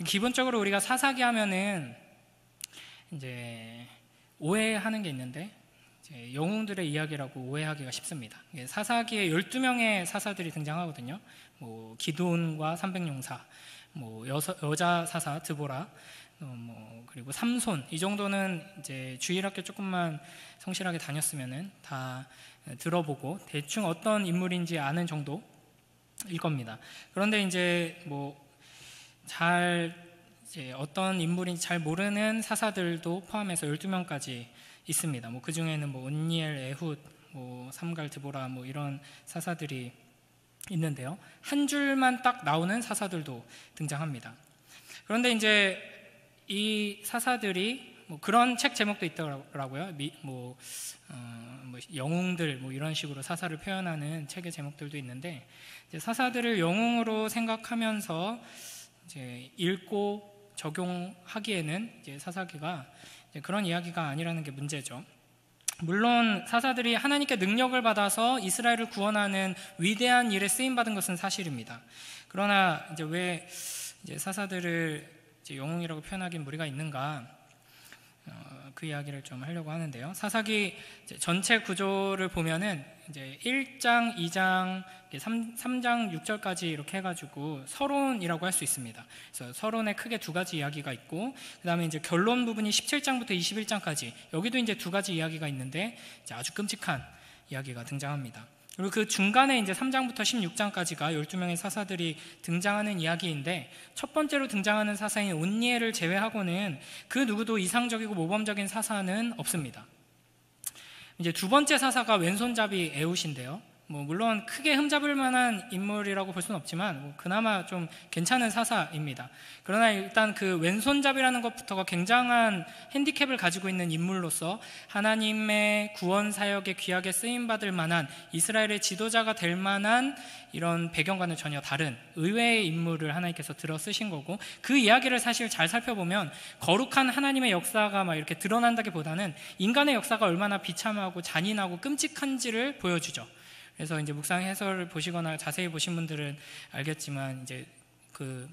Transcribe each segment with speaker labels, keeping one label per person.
Speaker 1: 기본적으로 우리가 사사기 하면은 이제 오해하는 게 있는데, 이제 영웅들의 이야기라고 오해하기가 쉽습니다. 사사기에 12명의 사사들이 등장하거든요. 뭐 기드온과 300용사, 뭐 여자 사사 드보라, 그리고 삼손, 이 정도는 이제 주일학교 조금만 성실하게 다녔으면은 다 들어보고 대충 어떤 인물인지 아는 정도일 겁니다. 그런데 이제 이제 어떤 인물인지 잘 모르는 사사들도 포함해서 12명까지 있습니다. 그 중에는 온니엘, 에훗, 삼갈, 드보라 이런 사사들이 있는데요. 한 줄만 딱 나오는 사사들도 등장합니다. 그런데 이제 이 사사들이 그런 책 제목도 있더라고요. 영웅들 이런 식으로 사사를 표현하는 책의 제목들도 있는데, 이제 사사들을 영웅으로 생각하면서 이제 읽고 적용하기에는 이제 사사기가 이제 그런 이야기가 아니라는 게 문제죠. 물론 사사들이 하나님께 능력을 받아서 이스라엘을 구원하는 위대한 일에 쓰임 받은 것은 사실입니다. 그러나 이제 왜 이제 사사들을 이제 영웅이라고 표현하기엔 무리가 있는가? 그 이야기를 좀 하려고 하는데요. 사사기 전체 구조를 보면은 이제 1장, 2장, 3장 6절까지 이렇게 해가지고 서론이라고 할 수 있습니다. 그래서 서론에 크게 두 가지 이야기가 있고, 그 다음에 이제 결론 부분이 17장부터 21장까지, 여기도 이제 두 가지 이야기가 있는데 이제 아주 끔찍한 이야기가 등장합니다. 그리고 그 중간에 이제 3장부터 16장까지가 12명의 사사들이 등장하는 이야기인데, 첫 번째로 등장하는 사사인 온니엘을 제외하고는 그 누구도 이상적이고 모범적인 사사는 없습니다. 이제 두 번째 사사가 왼손잡이 에훗인데요. 물론 크게 흠잡을 만한 인물이라고 볼 수는 없지만 그나마 좀 괜찮은 사사입니다. 그러나 일단 그 왼손잡이라는 것부터가 굉장한 핸디캡을 가지고 있는 인물로서 하나님의 구원 사역에 귀하게 쓰임받을 만한, 이스라엘의 지도자가 될 만한 이런 배경과는 전혀 다른 의외의 인물을 하나님께서 들어 쓰신 거고, 그 이야기를 사실 잘 살펴보면 거룩한 하나님의 역사가 막 이렇게 드러난다기보다는 인간의 역사가 얼마나 비참하고 잔인하고 끔찍한지를 보여주죠. 그래서 이제 묵상 해설을 보시거나 자세히 보신 분들은 알겠지만, 이제 그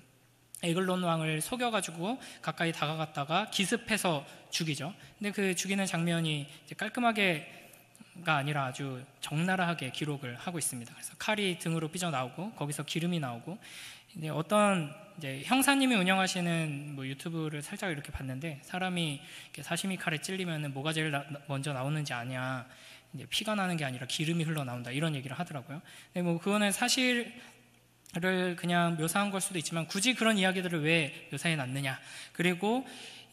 Speaker 1: 에글론 왕을 속여가지고 가까이 다가갔다가 기습해서 죽이죠. 근데 그 죽이는 장면이 이제 깔끔하게가 아니라 아주 적나라하게 기록을 하고 있습니다. 그래서 칼이 등으로 삐져 나오고 거기서 기름이 나오고, 이제 어떤 이제 형사님이 운영하시는 유튜브를 살짝 이렇게 봤는데, 사람이 이렇게 사시미 칼에 찔리면은 뭐가 제일 먼저 나오는지 아냐? 이제 피가 나는 게 아니라 기름이 흘러나온다, 이런 얘기를 하더라고요. 근데 그거는 사실을 그냥 묘사한 걸 수도 있지만 굳이 그런 이야기들을 왜 묘사해 놨느냐. 그리고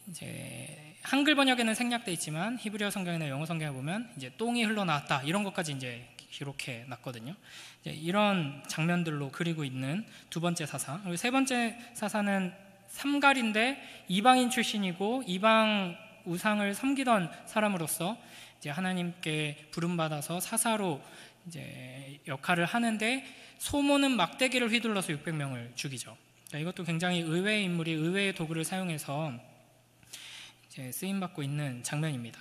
Speaker 1: 이제 한글 번역에는 생략돼 있지만 히브리어 성경이나 영어 성경에 보면 이제 똥이 흘러나왔다, 이런 것까지 이제 기록해 놨거든요. 이제 이런 장면들로 그리고 있는 두 번째 사사. 그리고 세 번째 사사는 삼갈인데 이방인 출신이고 이방 우상을 섬기던 사람으로서 이제 하나님께 부름받아서 사사로 이제 역할을 하는데, 소모는 막대기를 휘둘러서 600명을 죽이죠. 그러니까 이것도 굉장히 의외의 인물이 의외의 도구를 사용해서 이제 쓰임받고 있는 장면입니다.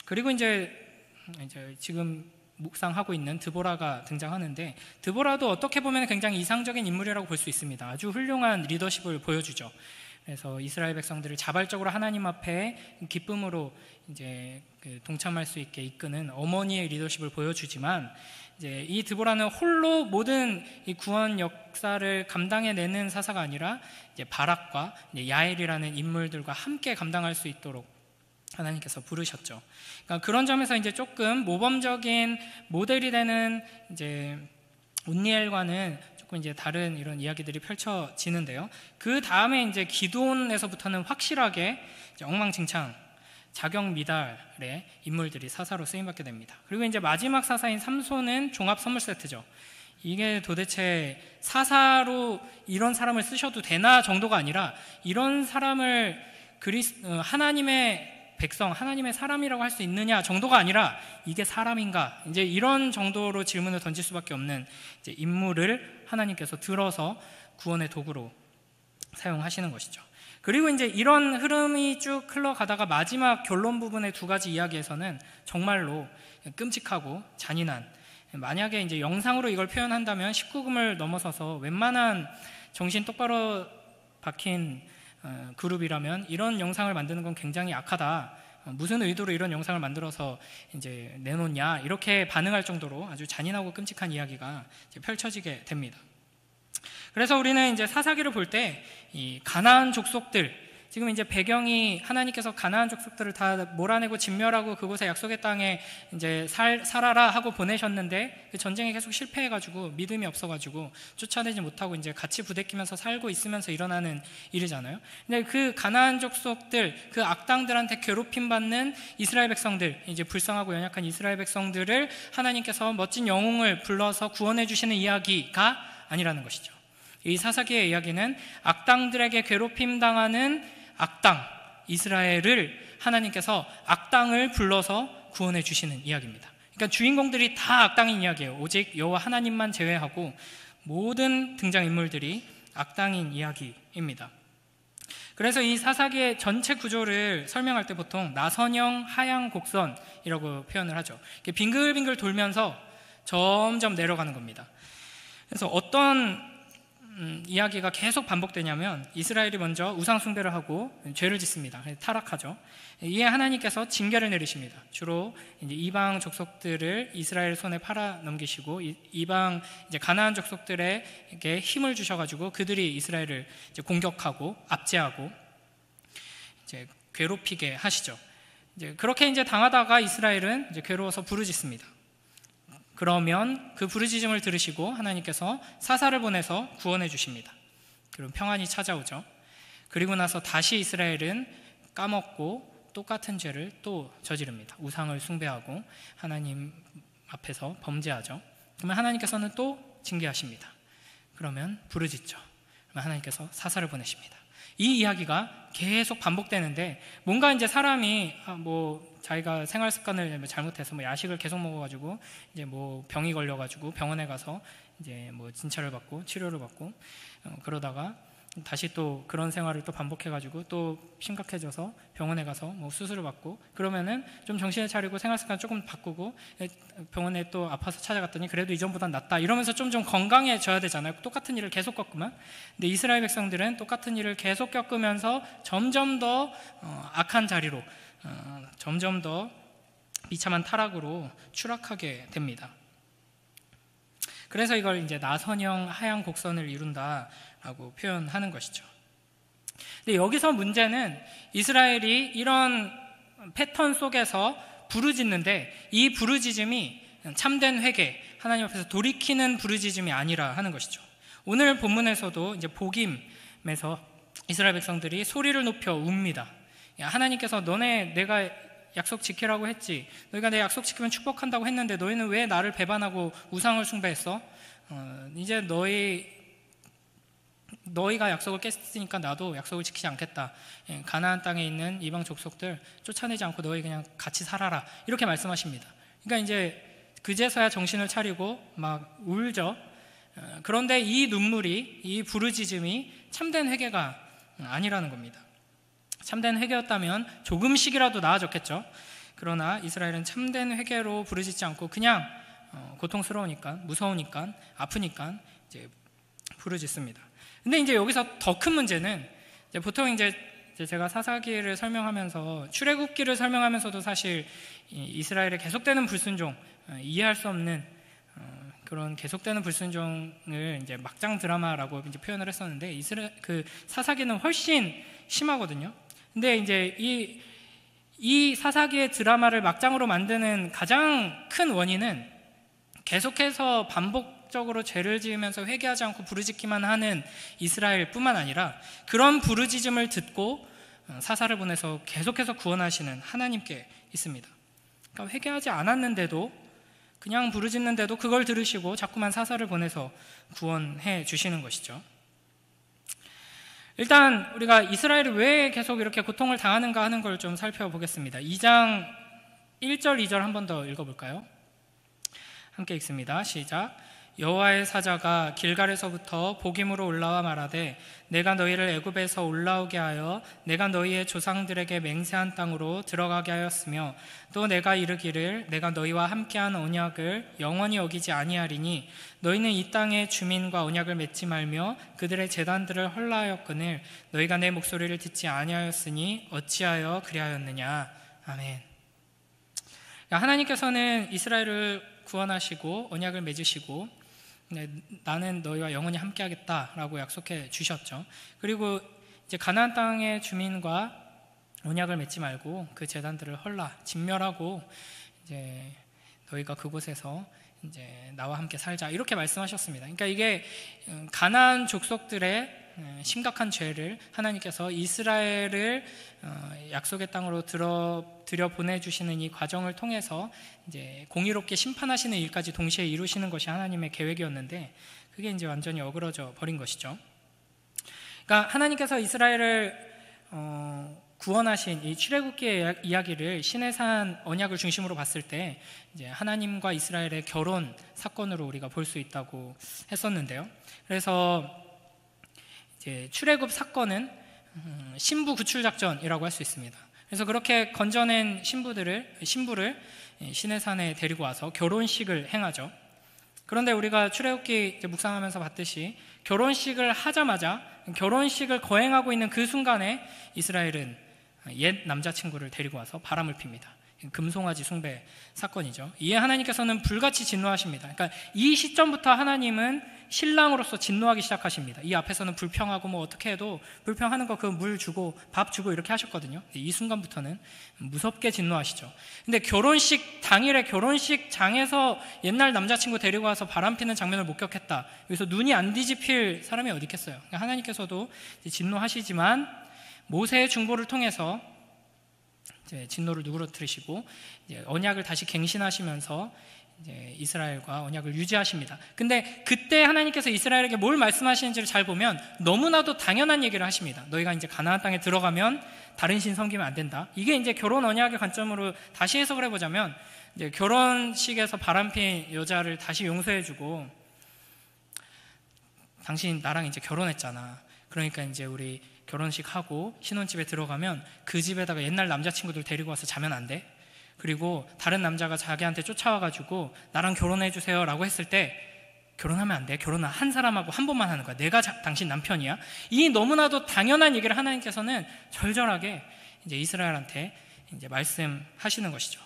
Speaker 1: 그리고 이제 지금 묵상하고 있는 드보라가 등장하는데, 드보라도 어떻게 보면 굉장히 이상적인 인물이라고 볼 수 있습니다. 아주 훌륭한 리더십을 보여주죠. 그래서 이스라엘 백성들을 자발적으로 하나님 앞에 기쁨으로 이제 동참할 수 있게 이끄는 어머니의 리더십을 보여주지만, 이제 이 드보라는 홀로 모든 이 구원 역사를 감당해내는 사사가 아니라 이제 바락과 이제 야엘이라는 인물들과 함께 감당할 수 있도록 하나님께서 부르셨죠. 그러니까 그런 점에서 이제 조금 모범적인 모델이 되는 이제 온니엘과는 조금 이제 다른 이런 이야기들이 펼쳐지는데요. 그 다음에 이제 기드온에서부터는 확실하게 이제 엉망진창, 자경미달의 인물들이 사사로 쓰임받게 됩니다. 그리고 이제 마지막 사사인 삼손은 종합 선물 세트죠. 이게 도대체 사사로 이런 사람을 쓰셔도 되나 정도가 아니라, 이런 사람을 하나님의 백성, 하나님의 사람이라고 할 수 있느냐 정도가 아니라, 이게 사람인가, 이제 이런 정도로 질문을 던질 수밖에 없는 이제 인물을 하나님께서 들어서 구원의 도구로 사용하시는 것이죠. 그리고 이제 이런 흐름이 쭉 흘러가다가 마지막 결론 부분의 두 가지 이야기에서는 정말로 끔찍하고 잔인한, 만약에 이제 영상으로 이걸 표현한다면 19금을 넘어서서 웬만한 정신 똑바로 박힌 그룹이라면 이런 영상을 만드는 건 굉장히 악하다. 무슨 의도로 이런 영상을 만들어서 이제 내놓냐, 이렇게 반응할 정도로 아주 잔인하고 끔찍한 이야기가 이제 펼쳐지게 됩니다. 그래서 우리는 이제 사사기를 볼 때 이 가나안 족속들, 지금 이제 배경이 하나님께서 가나안 족속들을 다 몰아내고 진멸하고 그곳의 약속의 땅에 이제 살아라 하고 보내셨는데 그 전쟁에 계속 실패해가지고 믿음이 없어가지고 쫓아내지 못하고 이제 같이 부대끼면서 살고 있으면서 일어나는 일이잖아요. 근데 그 가나안 족속들, 그 악당들한테 괴롭힘 받는 이스라엘 백성들, 이제 불쌍하고 연약한 이스라엘 백성들을 하나님께서 멋진 영웅을 불러서 구원해 주시는 이야기가 아니라는 것이죠. 이 사사기의 이야기는 악당들에게 괴롭힘 당하는 악당 이스라엘을 하나님께서 악당을 불러서 구원해 주시는 이야기입니다. 그러니까 주인공들이 다 악당인 이야기예요. 오직 여호와 하나님만 제외하고 모든 등장인물들이 악당인 이야기입니다. 그래서 이 사사기의 전체 구조를 설명할 때 보통 나선형 하양 곡선이라고 표현을 하죠. 빙글빙글 돌면서 점점 내려가는 겁니다. 그래서 어떤 이야기가 계속 반복되냐면 이스라엘이 먼저 우상 숭배를 하고 죄를 짓습니다. 타락하죠. 이에 하나님께서 징계를 내리십니다. 주로 이제 이방 족속들을 이스라엘 손에 팔아 넘기시고 이방 이제 가나안 족속들에게 힘을 주셔가지고 그들이 이스라엘을 이제 공격하고 압제하고 이제 괴롭히게 하시죠. 이제 그렇게 이제 당하다가 이스라엘은 이제 괴로워서 부르짖습니다. 그러면 그 부르짖음을 들으시고 하나님께서 사사를 보내서 구원해 주십니다. 그럼 평안이 찾아오죠. 그리고 나서 다시 이스라엘은 까먹고 똑같은 죄를 또 저지릅니다. 우상을 숭배하고 하나님 앞에서 범죄하죠. 그러면 하나님께서는 또 징계하십니다. 그러면 부르짖죠. 그러면 하나님께서 사사를 보내십니다. 이 이야기가 계속 반복되는데 뭔가 이제 사람이 자기가 생활 습관을 잘못해서 야식을 계속 먹어가지고 이제 병이 걸려가지고 병원에 가서 이제 진찰을 받고 치료를 받고 그러다가 다시 또 그런 생활을 또 반복해가지고 또 심각해져서 병원에 가서 수술을 받고 그러면은 좀 정신을 차리고 생활 습관 조금 바꾸고 병원에 또 아파서 찾아갔더니 그래도 이전보단 낫다 이러면서 좀 건강해져야 되잖아요. 똑같은 일을 계속 겪으면. 근데 이스라엘 백성들은 똑같은 일을 계속 겪으면서 점점 더 악한 자리로 점점 더 비참한 타락으로 추락하게 됩니다. 그래서 이걸 이제 나선형 하양 곡선을 이룬다라고 표현하는 것이죠. 근데 여기서 문제는 이스라엘이 이런 패턴 속에서 부르짖는데 이 부르짖음이 참된 회개, 하나님 앞에서 돌이키는 부르짖음이 아니라 하는 것이죠. 오늘 본문에서도 이제 복임에서 이스라엘 백성들이 소리를 높여 웁니다. 야, 하나님께서 내가 약속 지키라고 했지. 너희가 내 약속 지키면 축복한다고 했는데 너희는 왜 나를 배반하고 우상을 숭배했어? 이제 너희가 약속을 깼으니까 나도 약속을 지키지 않겠다. 가나안 땅에 있는 이방 족속들 쫓아내지 않고 너희 그냥 같이 살아라. 이렇게 말씀하십니다. 그러니까 이제 그제서야 정신을 차리고 막 울죠. 그런데 이 눈물이, 이 부르짖음이 참된 회개가 아니라는 겁니다. 참된 회개였다면 조금씩이라도 나아졌겠죠. 그러나 이스라엘은 참된 회개로 부르짖지 않고 그냥 고통스러우니까, 무서우니까, 아프니까 이제 부르짖습니다. 근데 이제 여기서 더 큰 문제는 이제 보통 이제 제가 사사기를 설명하면서 출애굽기를 설명하면서도 사실 이스라엘의 계속되는 불순종, 이해할 수 없는 그런 계속되는 불순종을 이제 막장 드라마라고 이제 표현을 했었는데 그 사사기는 훨씬 심하거든요. 근데 이제 이 사사기의 드라마를 막장으로 만드는 가장 큰 원인은 계속해서 반복적으로 죄를 지으면서 회개하지 않고 부르짖기만 하는 이스라엘뿐만 아니라 그런 부르짖음을 듣고 사사를 보내서 계속해서 구원하시는 하나님께 있습니다. 그러니까 회개하지 않았는데도 그냥 부르짖는데도 그걸 들으시고 자꾸만 사사를 보내서 구원해 주시는 것이죠. 일단 우리가 이스라엘이 왜 계속 이렇게 고통을 당하는가 하는 걸 좀 살펴보겠습니다. 2장 1절 2절 한 번 더 읽어볼까요? 함께 읽습니다. 시작. 여호와의 사자가 길갈에서부터 복임으로 올라와 말하되 내가 너희를 애굽에서 올라오게 하여 내가 너희의 조상들에게 맹세한 땅으로 들어가게 하였으며 또 내가 이르기를 내가 너희와 함께한 언약을 영원히 어기지 아니하리니 너희는 이 땅의 주민과 언약을 맺지 말며 그들의 제단들을 헐라하였거늘 너희가 내 목소리를 듣지 아니하였으니 어찌하여 그리하였느냐. 아멘. 하나님께서는 이스라엘을 구원하시고 언약을 맺으시고 나는 너희와 영원히 함께하겠다라고 약속해 주셨죠. 그리고 이제 가나안 땅의 주민과 언약을 맺지 말고 그 제단들을 헐라 진멸하고 이제 너희가 그곳에서 이제 나와 함께 살자 이렇게 말씀하셨습니다. 그러니까 이게 가나안 족속들의 심각한 죄를 하나님께서 이스라엘을 약속의 땅으로 들여 보내주시는 이 과정을 통해서 이제 공의롭게 심판하시는 일까지 동시에 이루시는 것이 하나님의 계획이었는데 그게 이제 완전히 어그러져 버린 것이죠. 그러니까 하나님께서 이스라엘을 구원하신 이 출애굽기의 이야기를 시내산 언약을 중심으로 봤을 때 이제 하나님과 이스라엘의 결혼 사건으로 우리가 볼 수 있다고 했었는데요. 그래서 이제 출애굽 사건은 신부 구출 작전이라고 할 수 있습니다. 그래서 그렇게 건져낸 신부를 시내산에 데리고 와서 결혼식을 행하죠. 그런데 우리가 출애굽기 묵상하면서 봤듯이 결혼식을 하자마자 결혼식을 거행하고 있는 그 순간에 이스라엘은 옛 남자친구를 데리고 와서 바람을 핍니다. 금송아지 숭배 사건이죠. 이에 하나님께서는 불같이 진노하십니다. 그러니까 이 시점부터 하나님은 신랑으로서 진노하기 시작하십니다. 이 앞에서는 불평하고 뭐 어떻게 해도 불평하는 거 그 물 주고 밥 주고 이렇게 하셨거든요. 이 순간부터는 무섭게 진노하시죠. 근데 결혼식 당일에 결혼식장에서 옛날 남자친구 데리고 와서 바람피는 장면을 목격했다. 여기서 눈이 안 뒤집힐 사람이 어디 있겠어요. 그러니까 하나님께서도 진노하시지만 모세의 중보를 통해서 이제 진노를 누그러뜨리시고 이제 언약을 다시 갱신하시면서 이제 이스라엘과 언약을 유지하십니다. 근데 그때 하나님께서 이스라엘에게 뭘 말씀하시는지를 잘 보면 너무나도 당연한 얘기를 하십니다. 너희가 이제 가나안 땅에 들어가면 다른 신 섬기면 안 된다. 이게 이제 결혼 언약의 관점으로 다시 해석을 해보자면 이제 결혼식에서 바람핀 여자를 다시 용서해주고 당신 나랑 이제 결혼했잖아. 그러니까 이제 우리 결혼식 하고 신혼집에 들어가면 그 집에다가 옛날 남자친구들 데리고 와서 자면 안 돼. 그리고 다른 남자가 자기한테 쫓아와가지고 나랑 결혼해주세요 라고 했을 때 결혼하면 안 돼. 결혼은 한 사람하고 한 번만 하는 거야. 내가 당신 남편이야. 이 너무나도 당연한 얘기를 하나님께서는 절절하게 이제 이스라엘한테 이제 말씀하시는 것이죠.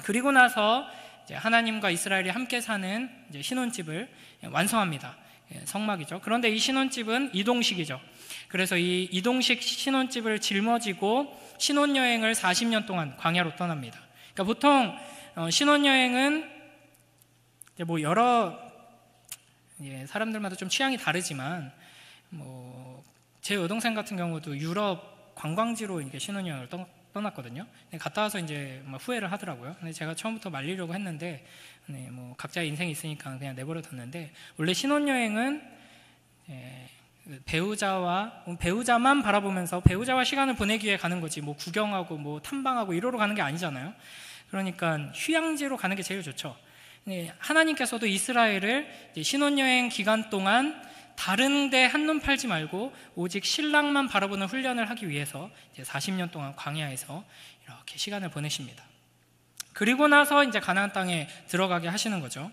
Speaker 1: 그리고 나서 이제 하나님과 이스라엘이 함께 사는 이제 신혼집을 완성합니다. 성막이죠. 그런데 이 신혼집은 이동식이죠. 그래서 이 이동식 신혼집을 짊어지고 신혼여행을 40년 동안 광야로 떠납니다. 그러니까 보통 신혼여행은 이제 뭐 여러 사람들마다 좀 취향이 다르지만 뭐 제 여동생 같은 경우도 유럽 관광지로 이렇게 신혼여행을 떠났거든요. 갔다 와서 이제 막 후회를 하더라고요. 근데 제가 처음부터 말리려고 했는데 뭐 각자의 인생이 있으니까 그냥 내버려뒀는데 원래 신혼여행은 배우자만 바라보면서 배우자와 시간을 보내기 위해 가는 거지 뭐 구경하고 뭐 탐방하고 이러러 가는 게 아니잖아요. 그러니까 휴양지로 가는 게 제일 좋죠. 하나님께서도 이스라엘을 신혼여행 기간 동안 다른 데 한눈 팔지 말고 오직 신랑만 바라보는 훈련을 하기 위해서 40년 동안 광야에서 이렇게 시간을 보내십니다. 그리고 나서 이제 가나안 땅에 들어가게 하시는 거죠.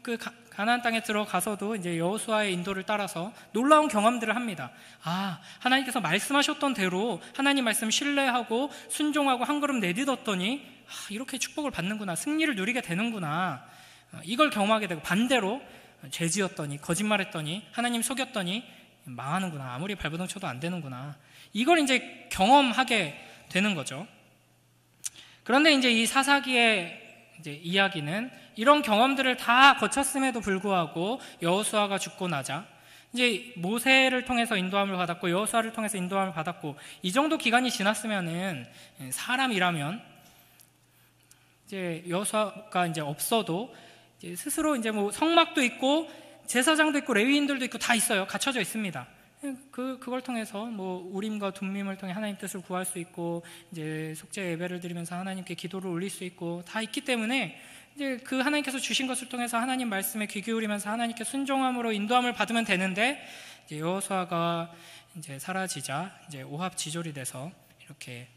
Speaker 1: 그 가나안 땅에 들어가서도 이제 여호수아의 인도를 따라서 놀라운 경험들을 합니다. 하나님께서 말씀하셨던 대로 하나님 말씀 신뢰하고 순종하고 한 걸음 내딛었더니 이렇게 축복을 받는구나, 승리를 누리게 되는구나. 이걸 경험하게 되고 반대로 죄지었더니 거짓말했더니 하나님 속였더니 망하는구나, 아무리 발버둥 쳐도 안 되는구나. 이걸 이제 경험하게 되는 거죠. 그런데 이제 이 사사기의 이제 이야기는 이런 경험들을 다 거쳤음에도 불구하고 여호수아가 죽고 나자 이제 모세를 통해서 인도함을 받았고 여호수아를 통해서 인도함을 받았고 이 정도 기간이 지났으면은 사람이라면 이제 여호수아가 이제 없어도 이제 스스로 이제 뭐 성막도 있고 제사장도 있고 레위인들도 있고 다 있어요. 갖춰져 있습니다. 그걸 통해서 뭐 우림과 둠밈을 통해 하나님 뜻을 구할 수 있고 이제 속죄 예배를 드리면서 하나님께 기도를 올릴 수 있고 다 있기 때문에 이제 그 하나님께서 주신 것을 통해서 하나님 말씀에 귀 기울이면서 하나님께 순종함으로 인도함을 받으면 되는데, 이제 여호수아가 이제 사라지자 이제 오합지졸이 돼서 이렇게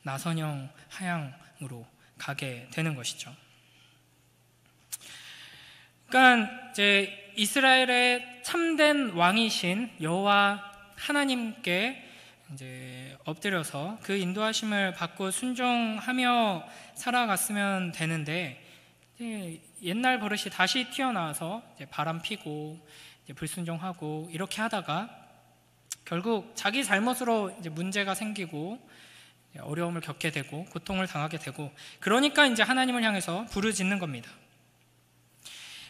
Speaker 1: 나선형 하향으로 가게 되는 것이죠. 그러니까 이제 이스라엘의 참된 왕이신 여호와 하나님께 이제 엎드려서 그 인도하심을 받고 순종하며 살아갔으면 되는데, 이제 옛날 버릇이 다시 튀어나와서 이제 바람 피고 이제 불순종하고 이렇게 하다가 결국 자기 잘못으로 이제 문제가 생기고 어려움을 겪게 되고 고통을 당하게 되고, 그러니까 이제 하나님을 향해서 부르짖는 겁니다.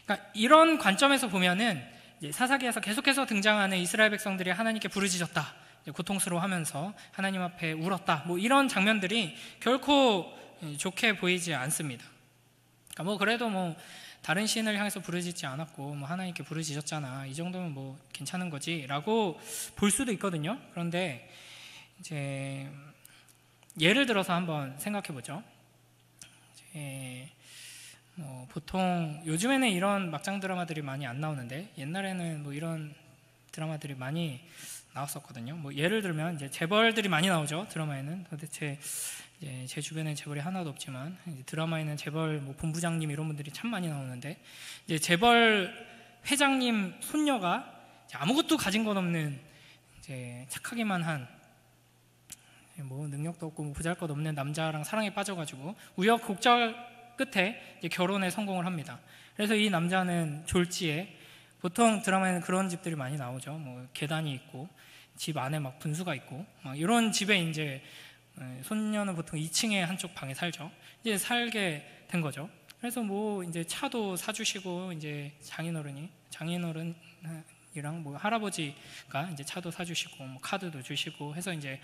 Speaker 1: 그러니까 이런 관점에서 보면은 이제 사사기에서 계속해서 등장하는 이스라엘 백성들이 하나님께 부르짖었다, 고통스러워하면서 하나님 앞에 울었다, 뭐 이런 장면들이 결코 좋게 보이지 않습니다. 그러니까 뭐 그래도 뭐 다른 신을 향해서 부르짖지 않았고 뭐 하나님께 부르짖었잖아, 이 정도면 뭐 괜찮은 거지라고 볼 수도 있거든요. 그런데 이제 예를 들어서 한번 생각해 보죠. 뭐 보통 요즘에는 이런 막장 드라마들이 많이 안 나오는데 옛날에는 뭐 이런 드라마들이 많이 나왔었거든요. 뭐 예를 들면 이제 재벌들이 많이 나오죠. 드라마에는 도대체 이제 제 주변에 재벌이 하나도 없지만 이제 드라마에는 재벌 뭐 본부장님 이런 분들이 참 많이 나오는데, 이제 재벌 회장님 손녀가 이제 아무것도 가진 건 없는 이제 착하기만 한 뭐 능력도 없고 뭐 보잘것 없는 남자랑 사랑에 빠져가지고 우여곡절 끝에 이제 결혼에 성공을 합니다. 그래서 이 남자는 졸지에, 보통 드라마에는 그런 집들이 많이 나오죠. 뭐 계단이 있고 집 안에 막 분수가 있고 막 이런 집에 이제 손녀는 보통 2층에 한쪽 방에 살죠. 이제 살게 된 거죠. 그래서 뭐 이제 차도 사주시고, 이제 장인어른이랑 뭐 할아버지가 이제 차도 사주시고 뭐 카드도 주시고 해서 이제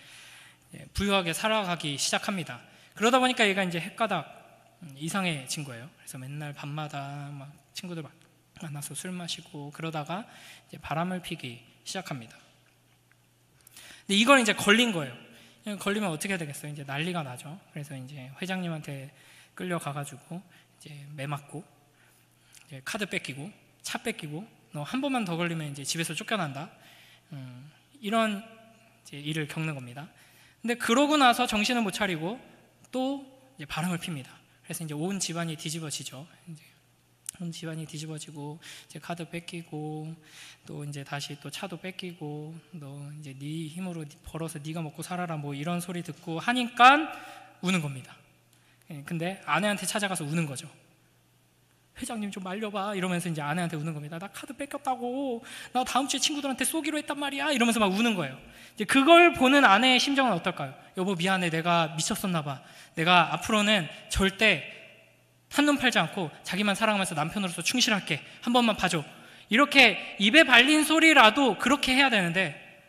Speaker 1: 부유하게 살아가기 시작합니다. 그러다 보니까 얘가 이제 헷가닥 이상해진 거예요. 그래서 맨날 밤마다 막 친구들 만나서 술 마시고 그러다가 이제 바람을 피기 시작합니다. 근데 이걸 이제 걸린 거예요. 걸리면 어떻게 되겠어요? 이제 난리가 나죠. 그래서 이제 회장님한테 끌려가가지고 이제 매 맞고, 이제 카드 뺏기고, 차 뺏기고, 너 한 번만 더 걸리면 이제 집에서 쫓겨난다. 이런 이제 일을 겪는 겁니다. 근데 그러고 나서 정신을 못 차리고 또 이제 바람을 핍니다. 그래서 이제 온 집안이 뒤집어지죠. 이제 온 집안이 뒤집어지고 이제 카드 뺏기고 또 이제 다시 또 차도 뺏기고, 너 이제 네 힘으로 벌어서 네가 먹고 살아라 뭐 이런 소리 듣고 하니까 우는 겁니다. 근데 아내한테 찾아가서 우는 거죠. 회장님 좀 말려봐 이러면서 이제 아내한테 우는 겁니다. 나 카드 뺏겼다고, 나 다음 주에 친구들한테 쏘기로 했단 말이야 이러면서 막 우는 거예요. 이제 그걸 보는 아내의 심정은 어떨까요? 여보 미안해, 내가 미쳤었나 봐. 내가 앞으로는 절대 한눈 팔지 않고 자기만 사랑하면서 남편으로서 충실할게, 한 번만 봐줘. 이렇게 입에 발린 소리라도 그렇게 해야 되는데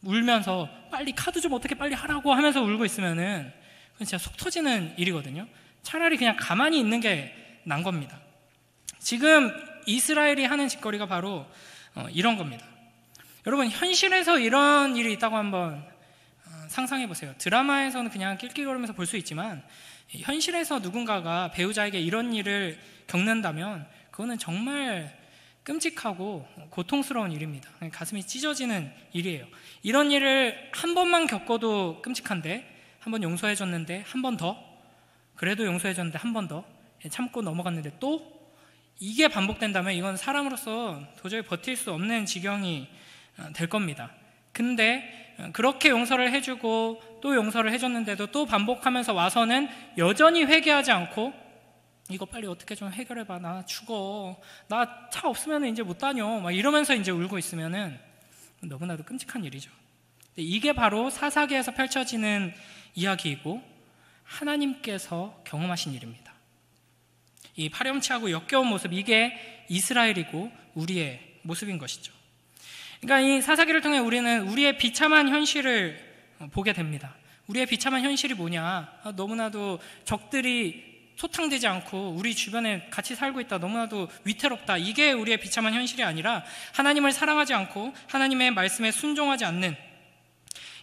Speaker 1: 울면서 빨리 카드 좀 어떻게 빨리 하라고 하면서 울고 있으면은 그건 진짜 속 터지는 일이거든요. 차라리 그냥 가만히 있는 게 난 겁니다. 지금 이스라엘이 하는 짓거리가 바로 이런 겁니다. 여러분, 현실에서 이런 일이 있다고 한번 상상해 보세요. 드라마에서는 그냥 낄낄거리면서 볼 수 있지만 현실에서 누군가가 배우자에게 이런 일을 겪는다면 그거는 정말 끔찍하고 고통스러운 일입니다. 가슴이 찢어지는 일이에요. 이런 일을 한 번만 겪어도 끔찍한데, 한 번 용서해줬는데 한 번 더, 그래도 용서해줬는데 한 번 더 참고 넘어갔는데 또, 이게 반복된다면 이건 사람으로서 도저히 버틸 수 없는 지경이 될 겁니다. 근데 그렇게 용서를 해주고 또 용서를 해줬는데도 또 반복하면서 와서는 여전히 회개하지 않고, 이거 빨리 어떻게 좀 해결해봐, 나 죽어, 나 차 없으면 이제 못 다녀, 막 이러면서 이제 울고 있으면은 너무나도 끔찍한 일이죠. 이게 바로 사사기에서 펼쳐지는 이야기이고 하나님께서 경험하신 일입니다. 이 파렴치하고 역겨운 모습, 이게 이스라엘이고 우리의 모습인 것이죠. 그러니까 이 사사기를 통해 우리는 우리의 비참한 현실을 보게 됩니다. 우리의 비참한 현실이 뭐냐? 너무나도 적들이 소탕되지 않고 우리 주변에 같이 살고 있다, 너무나도 위태롭다, 이게 우리의 비참한 현실이 아니라 하나님을 사랑하지 않고 하나님의 말씀에 순종하지 않는,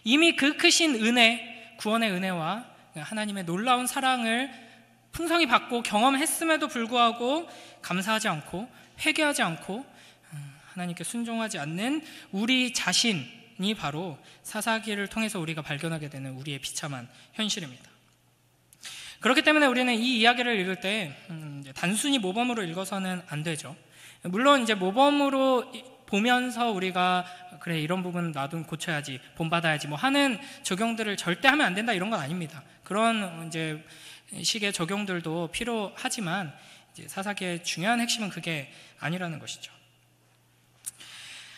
Speaker 1: 이미 그 크신 은혜, 구원의 은혜와 하나님의 놀라운 사랑을 풍성히 받고 경험했음에도 불구하고 감사하지 않고 회개하지 않고 하나님께 순종하지 않는 우리 자신이 바로 사사기를 통해서 우리가 발견하게 되는 우리의 비참한 현실입니다. 그렇기 때문에 우리는 이 이야기를 읽을 때 단순히 모범으로 읽어서는 안 되죠. 물론 이제 모범으로 보면서 우리가 그래 이런 부분 나도 고쳐야지, 본받아야지 뭐 하는 적용들을 절대 하면 안 된다 이런 건 아닙니다. 그런 이제 식의 적용들도 필요하지만 이제 사사기의 중요한 핵심은 그게 아니라는 것이죠.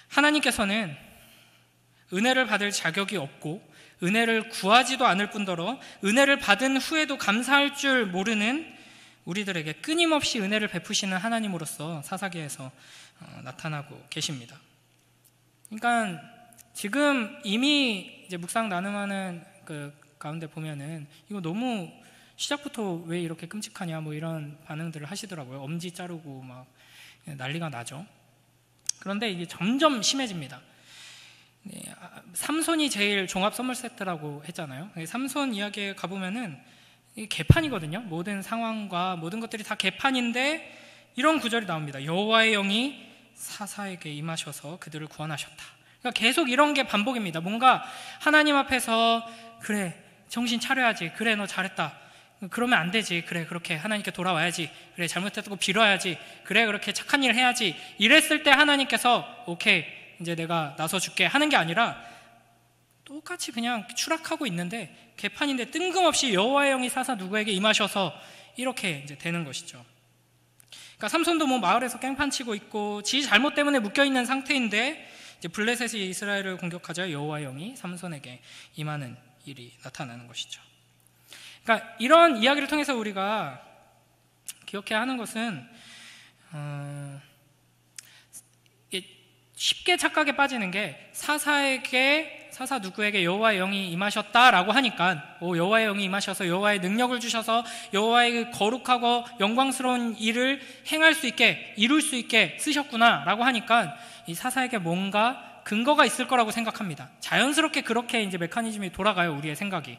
Speaker 1: 하나님께서는 은혜를 받을 자격이 없고 은혜를 구하지도 않을 뿐더러 은혜를 받은 후에도 감사할 줄 모르는 우리들에게 끊임없이 은혜를 베푸시는 하나님으로서 사사기에서 나타나고 계십니다. 그러니까 지금 이미 이제 묵상 나눔하는 그 가운데 보면은 이거 너무 시작부터 왜 이렇게 끔찍하냐 뭐 이런 반응들을 하시더라고요. 엄지 자르고 막 난리가 나죠. 그런데 이게 점점 심해집니다. 삼손이 제일 종합 선물 세트라고 했잖아요. 삼손 이야기에 가보면은 이게 개판이거든요. 모든 상황과 모든 것들이 다 개판인데 이런 구절이 나옵니다. 여호와의 영이 사사에게 임하셔서 그들을 구원하셨다. 그러니까 계속 이런 게 반복입니다. 뭔가 하나님 앞에서 그래 정신 차려야지, 그래 너 잘했다, 그러면 안 되지, 그래 그렇게 하나님께 돌아와야지, 그래 잘못했다고 빌어야지, 그래 그렇게 착한 일 해야지, 이랬을 때 하나님께서 오케이 이제 내가 나서줄게 하는 게 아니라 똑같이 그냥 추락하고 있는데 개판인데 뜬금없이 여호와의 영이 사사 누구에게 임하셔서 이렇게 이제 되는 것이죠. 그러니까 삼손도 뭐 마을에서 깽판 치고 있고 지 잘못 때문에 묶여 있는 상태인데 이제 블레셋이 이스라엘을 공격하자 여호와의 영이 삼손에게 임하는 일이 나타나는 것이죠. 그러니까 이런 이야기를 통해서 우리가 기억해야 하는 것은 쉽게 착각에 빠지는 게 사사 누구에게 여호와의 영이 임하셨다라고 하니까 여호와의 영이 임하셔서 여호와의 능력을 주셔서 여호와의 거룩하고 영광스러운 일을 행할 수 있게 이룰 수 있게 쓰셨구나라고 하니까 이 사사에게 뭔가 근거가 있을 거라고 생각합니다. 자연스럽게 그렇게 이제 메커니즘이 돌아가요. 우리의 생각이.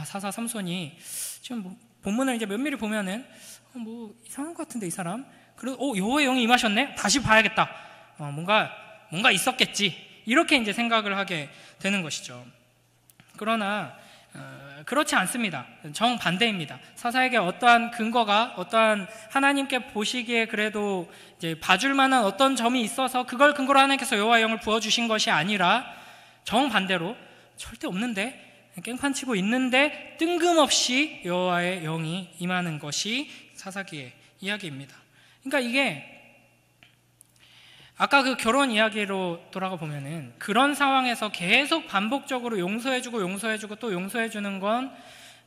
Speaker 1: 사사 삼손이 지금 뭐 본문을 이제 면밀히 보면은 뭐 이상한 것 같은데 이 사람. 그리고 여호와의 영이 임하셨네. 다시 봐야겠다. 뭔가 있었겠지. 이렇게 이제 생각을 하게 되는 것이죠. 그러나 그렇지 않습니다. 정반대입니다. 사사에게 어떠한 근거가, 어떠한 하나님께 보시기에 그래도 이제 봐줄 만한 어떤 점이 있어서 그걸 근거로 하나님께서 여호와의 영을 부어주신 것이 아니라 정반대로 절대 없는데 깽판 치고 있는데 뜬금없이 여호와의 영이 임하는 것이 사사기의 이야기입니다. 그러니까 이게 아까 그 결혼 이야기로 돌아가 보면은 그런 상황에서 계속 반복적으로 용서해주고 또 용서해주는 건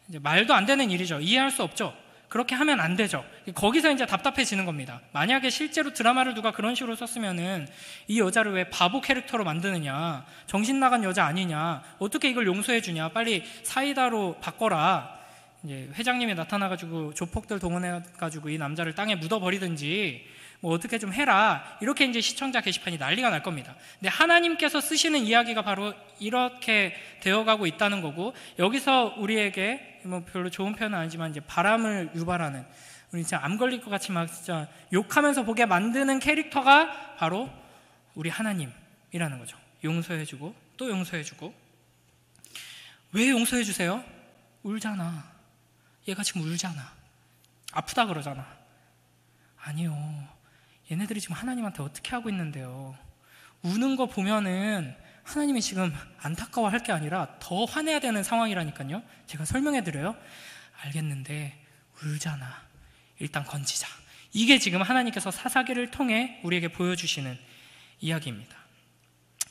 Speaker 1: 이제 말도 안 되는 일이죠. 이해할 수 없죠. 그렇게 하면 안 되죠. 거기서 이제 답답해지는 겁니다. 만약에 실제로 드라마를 누가 그런 식으로 썼으면은 이 여자를 왜 바보 캐릭터로 만드느냐, 정신 나간 여자 아니냐, 어떻게 이걸 용서해주냐, 빨리 사이다로 바꿔라. 이제 회장님이 나타나가지고 조폭들 동원해가지고 이 남자를 땅에 묻어버리든지 뭐 어떻게 좀 해라, 이렇게 이제 시청자 게시판이 난리가 날 겁니다. 근데 하나님께서 쓰시는 이야기가 바로 이렇게 되어가고 있다는 거고, 여기서 우리에게 뭐 별로 좋은 표현은 아니지만 이제 바람을 유발하는, 우리 진짜 암 걸릴 것 같이 막 진짜 욕하면서 보게 만드는 캐릭터가 바로 우리 하나님이라는 거죠. 용서해주고 또 용서해주고. 왜 용서해주세요? 울잖아. 얘가 지금 울잖아. 아프다 그러잖아. 아니요. 얘네들이 지금 하나님한테 어떻게 하고 있는데요. 우는 거 보면은 하나님이 지금 안타까워할 게 아니라 더 화내야 되는 상황이라니까요. 제가 설명해드려요. 알겠는데 울잖아. 일단 건지자. 이게 지금 하나님께서 사사기를 통해 우리에게 보여주시는 이야기입니다.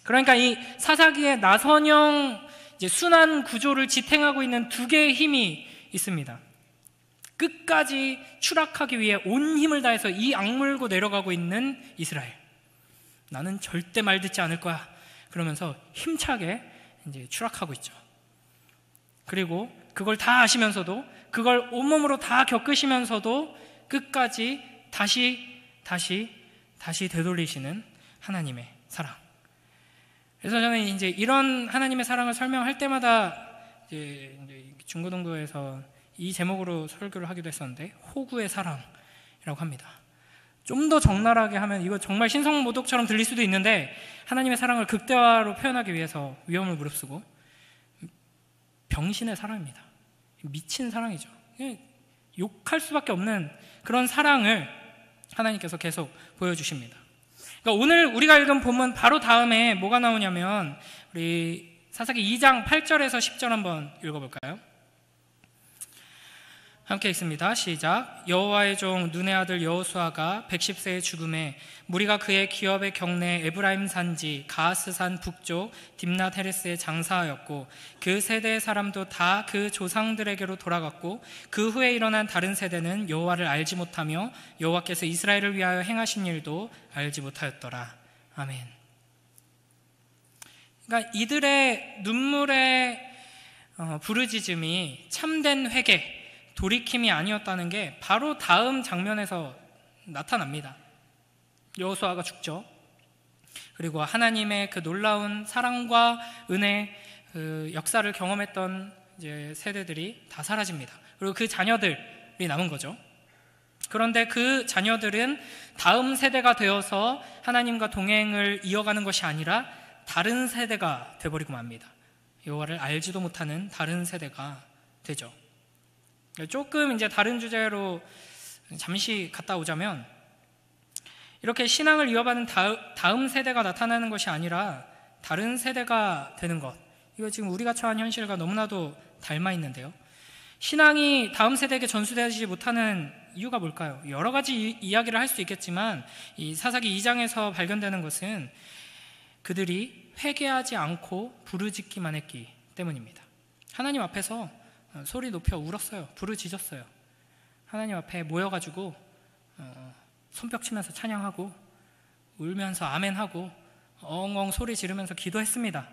Speaker 1: 그러니까 이 사사기의 나선형 이제 순환 구조를 지탱하고 있는 두 개의 힘이 있습니다. 끝까지 추락하기 위해 온 힘을 다해서 이 악물고 내려가고 있는 이스라엘. 나는 절대 말 듣지 않을 거야. 그러면서 힘차게 이제 추락하고 있죠. 그리고 그걸 다 아시면서도, 그걸 온몸으로 다 겪으시면서도 끝까지 다시 되돌리시는 하나님의 사랑. 그래서 저는 이제 이런 하나님의 사랑을 설명할 때마다 이제 중고등부에서 이 제목으로 설교를 하기도 했었는데 호구의 사랑이라고 합니다. 좀 더 적나라하게 하면 이거 정말 신성모독처럼 들릴 수도 있는데 하나님의 사랑을 극대화로 표현하기 위해서 위험을 무릅쓰고 병신의 사랑입니다. 미친 사랑이죠. 욕할 수밖에 없는 그런 사랑을 하나님께서 계속 보여주십니다. 그러니까 오늘 우리가 읽은 본문 바로 다음에 뭐가 나오냐면 우리 사사기 2장 8절에서 10절 한번 읽어볼까요? 함께 읽습니다. 시작. 여호와의 종 눈의 아들 여호수아가 110세의 죽음에 무리가 그의 기업의 경내 에브라임 산지 가하스산 북쪽 딥낫 헤레스에 장사하였고 그 세대의 사람도 다 그 조상들에게로 돌아갔고 그 후에 일어난 다른 세대는 여호와를 알지 못하며 여호와께서 이스라엘을 위하여 행하신 일도 알지 못하였더라. 아멘. 그러니까 이들의 눈물의 부르짖음이 참된 회개, 돌이킴이 아니었다는 게 바로 다음 장면에서 나타납니다. 여호수아가 죽죠. 그리고 하나님의 그 놀라운 사랑과 은혜, 그 역사를 경험했던 이제 세대들이 다 사라집니다. 그리고 그 자녀들이 남은 거죠. 그런데 그 자녀들은 다음 세대가 되어서 하나님과 동행을 이어가는 것이 아니라 다른 세대가 되어버리고 맙니다. 여호와를 알지도 못하는 다른 세대가 되죠. 조금 이제 다른 주제로 잠시 갔다 오자면 이렇게 신앙을 이어받는 다음 세대가 나타나는 것이 아니라 다른 세대가 되는 것, 이거 지금 우리가 처한 현실과 너무나도 닮아 있는데요. 신앙이 다음 세대에게 전수되지 못하는 이유가 뭘까요? 여러 가지 이야기를 할 수 있겠지만 이 사사기 2장에서 발견되는 것은 그들이 회개하지 않고 부르짖기만 했기 때문입니다. 하나님 앞에서 소리 높여 울었어요. 부르짖었어요. 하나님 앞에 모여가지고 손뼉 치면서 찬양하고 울면서 아멘하고 엉엉 소리 지르면서 기도했습니다.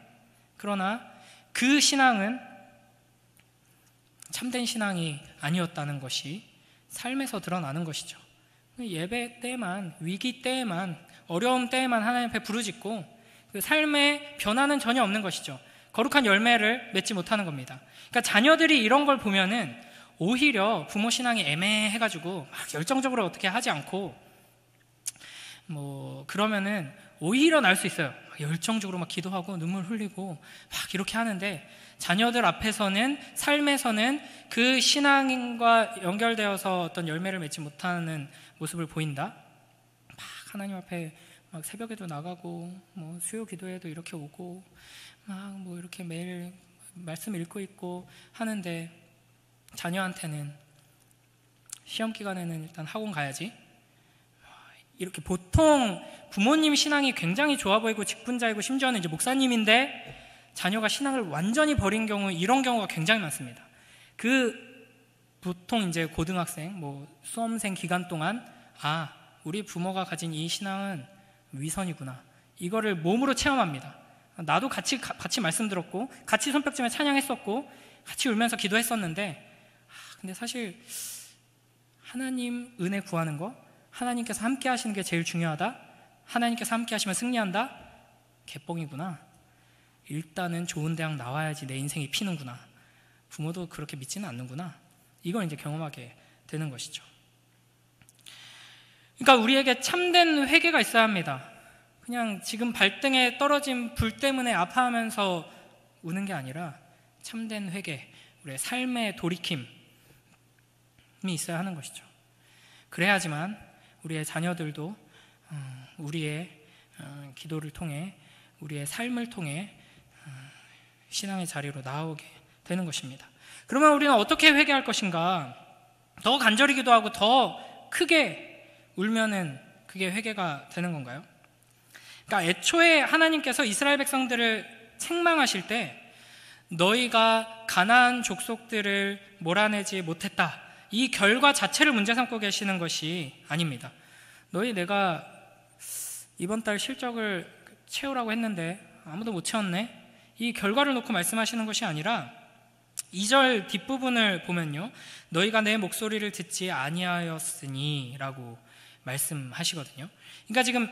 Speaker 1: 그러나 그 신앙은 참된 신앙이 아니었다는 것이 삶에서 드러나는 것이죠. 예배 때에만, 위기 때에만, 어려움 때에만 하나님 앞에 부르짖고 그 삶의 변화는 전혀 없는 것이죠. 거룩한 열매를 맺지 못하는 겁니다. 그러니까 자녀들이 이런 걸 보면은 오히려 부모 신앙이 애매해가지고 막 열정적으로 어떻게 하지 않고 그러면은 오히려 나을 수 있어요. 열정적으로 막 기도하고 눈물 흘리고 막 이렇게 하는데 자녀들 앞에서는, 삶에서는 그 신앙과 연결되어서 어떤 열매를 맺지 못하는 모습을 보인다. 막 하나님 앞에 막 새벽에도 나가고 수요 기도에도 이렇게 오고 막 이렇게 매일 말씀 읽고 있고 하는데 자녀한테는 시험 기간에는 일단 학원 가야지, 이렇게 보통 부모님 신앙이 굉장히 좋아 보이고 직분자이고 심지어는 이제 목사님인데 자녀가 신앙을 완전히 버린 경우, 이런 경우가 굉장히 많습니다. 보통 이제 고등학생, 수험생 기간 동안 우리 부모가 가진 이 신앙은 위선이구나, 이거를 몸으로 체험합니다. 나도 같이 말씀 들었고 같이 손뼉치며 찬양했었고 같이 울면서 기도했었는데 근데 사실 하나님 은혜 구하는 거, 하나님께서 함께 하시는 게 제일 중요하다, 하나님께서 함께 하시면 승리한다, 개뻥이구나. 일단은 좋은 대학 나와야지 내 인생이 피는구나, 부모도 그렇게 믿지는 않는구나, 이걸 이제 경험하게 되는 것이죠. 그러니까 우리에게 참된 회개가 있어야 합니다. 그냥 지금 발등에 떨어진 불 때문에 아파하면서 우는 게 아니라 참된 회개, 우리의 삶의 돌이킴이 있어야 하는 것이죠. 그래야지만 우리의 자녀들도 우리의 기도를 통해, 우리의 삶을 통해 신앙의 자리로 나오게 되는 것입니다. 그러면 우리는 어떻게 회개할 것인가? 더 간절히 기도하고 더 크게 울면은 그게 회개가 되는 건가요? 그러니까 애초에 하나님께서 이스라엘 백성들을 책망하실 때 너희가 가나안 족속들을 몰아내지 못했다, 이 결과 자체를 문제 삼고 계시는 것이 아닙니다. 내가 이번 달 실적을 채우라고 했는데 아무도 못 채웠네, 이 결과를 놓고 말씀하시는 것이 아니라 2절 뒷부분을 보면요, 너희가 내 목소리를 듣지 아니하였으니 라고 말씀하시거든요. 그러니까 지금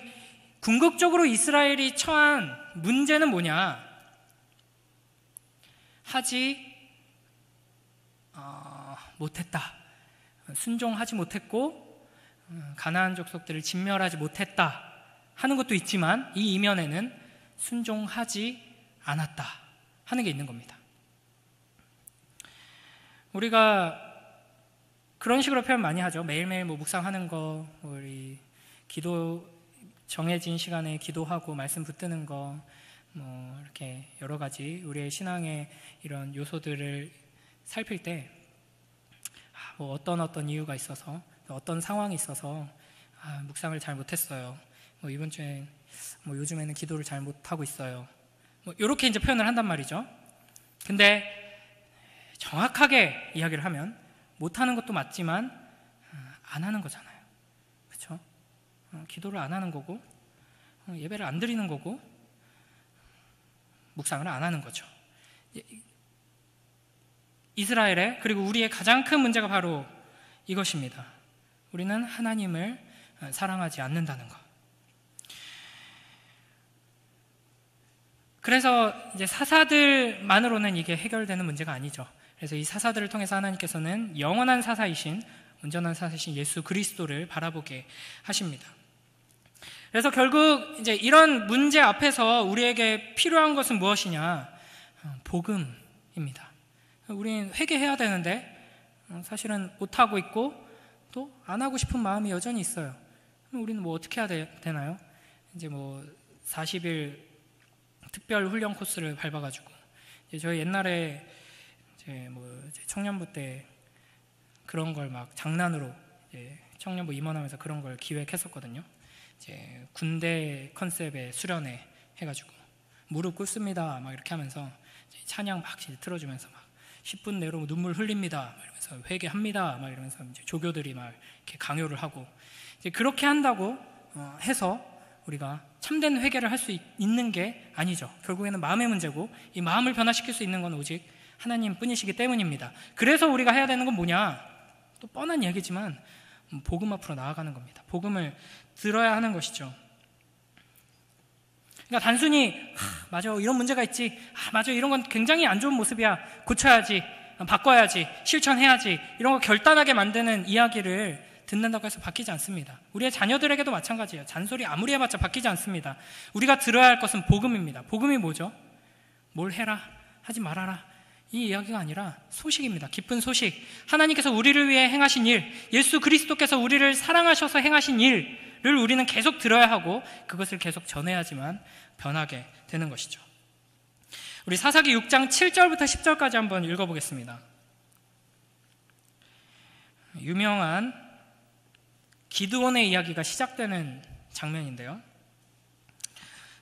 Speaker 1: 궁극적으로 이스라엘이 처한 문제는 뭐냐? 못했다, 순종하지 못했고 가나안 족속들을 진멸하지 못했다 하는 것도 있지만, 이 이면에는 순종하지 않았다 하는 게 있는 겁니다. 우리가 그런 식으로 표현 많이 하죠. 매일매일 묵상하는 거, 우리 기도, 정해진 시간에 기도하고 말씀 붙드는 거, 이렇게 여러 가지 우리의 신앙의 이런 요소들을 살필 때 어떤 이유가 있어서, 어떤 상황이 있어서 묵상을 잘 못했어요. 이번 주에 요즘에는 기도를 잘 못하고 있어요. 이렇게 이제 표현을 한단 말이죠. 근데 정확하게 이야기를 하면 못하는 것도 맞지만 안 하는 거잖아요. 그렇죠? 기도를 안 하는 거고, 예배를 안 드리는 거고, 묵상을 안 하는 거죠. 이스라엘의, 그리고 우리의 가장 큰 문제가 바로 이것입니다. 우리는 하나님을 사랑하지 않는다는 것. 그래서 이제 사사들만으로는 이게 해결되는 문제가 아니죠. 그래서 이 사사들을 통해서 하나님께서는 영원한 사사이신, 온전한 사사이신 예수 그리스도를 바라보게 하십니다. 그래서 결국 이제 이런 문제 앞에서 우리에게 필요한 것은 무엇이냐? 복음입니다. 우리는 회개해야 되는데 사실은 못하고 있고 또 안 하고 싶은 마음이 여전히 있어요. 그럼 우리는 어떻게 해야 되나요? 이제 40일 특별 훈련 코스를 밟아가지고, 저희 옛날에 이제 청년부 때 그런 걸 막 장난으로 청년부 임원하면서 그런 걸 기획했었거든요. 이제 군대 컨셉의 수련회 해가지고 무릎 꿇습니다 막 이렇게 하면서 찬양 막 틀어주면서 막 10분 내로 눈물 흘립니다 막 이러면서 회개합니다 막 이러면서 이제 조교들이 막 이렇게 강요를 하고, 이제 그렇게 한다고 해서 우리가 참된 회개를 할 수 있는 게 아니죠. 결국에는 마음의 문제고, 이 마음을 변화시킬 수 있는 건 오직 하나님 뿐이시기 때문입니다. 그래서 우리가 해야 되는 건 뭐냐? 또 뻔한 얘기지만 복음 앞으로 나아가는 겁니다. 복음을 들어야 하는 것이죠. 그러니까 단순히 맞아, 이런 문제가 있지, 맞아, 이런 건 굉장히 안 좋은 모습이야, 고쳐야지, 바꿔야지, 실천해야지, 이런 거 결단하게 만드는 이야기를 듣는다고 해서 바뀌지 않습니다. 우리의 자녀들에게도 마찬가지예요. 잔소리 아무리 해봤자 바뀌지 않습니다. 우리가 들어야 할 것은 복음입니다. 복음이 뭐죠? 뭘 해라, 하지 말아라, 이 이야기가 아니라 소식입니다. 기쁜 소식. 하나님께서 우리를 위해 행하신 일, 예수 그리스도께서 우리를 사랑하셔서 행하신 일을 우리는 계속 들어야 하고, 그것을 계속 전해야지만 변하게 되는 것이죠. 우리 사사기 6장 7절부터 10절까지 한번 읽어보겠습니다. 유명한 기드온의 이야기가 시작되는 장면인데요.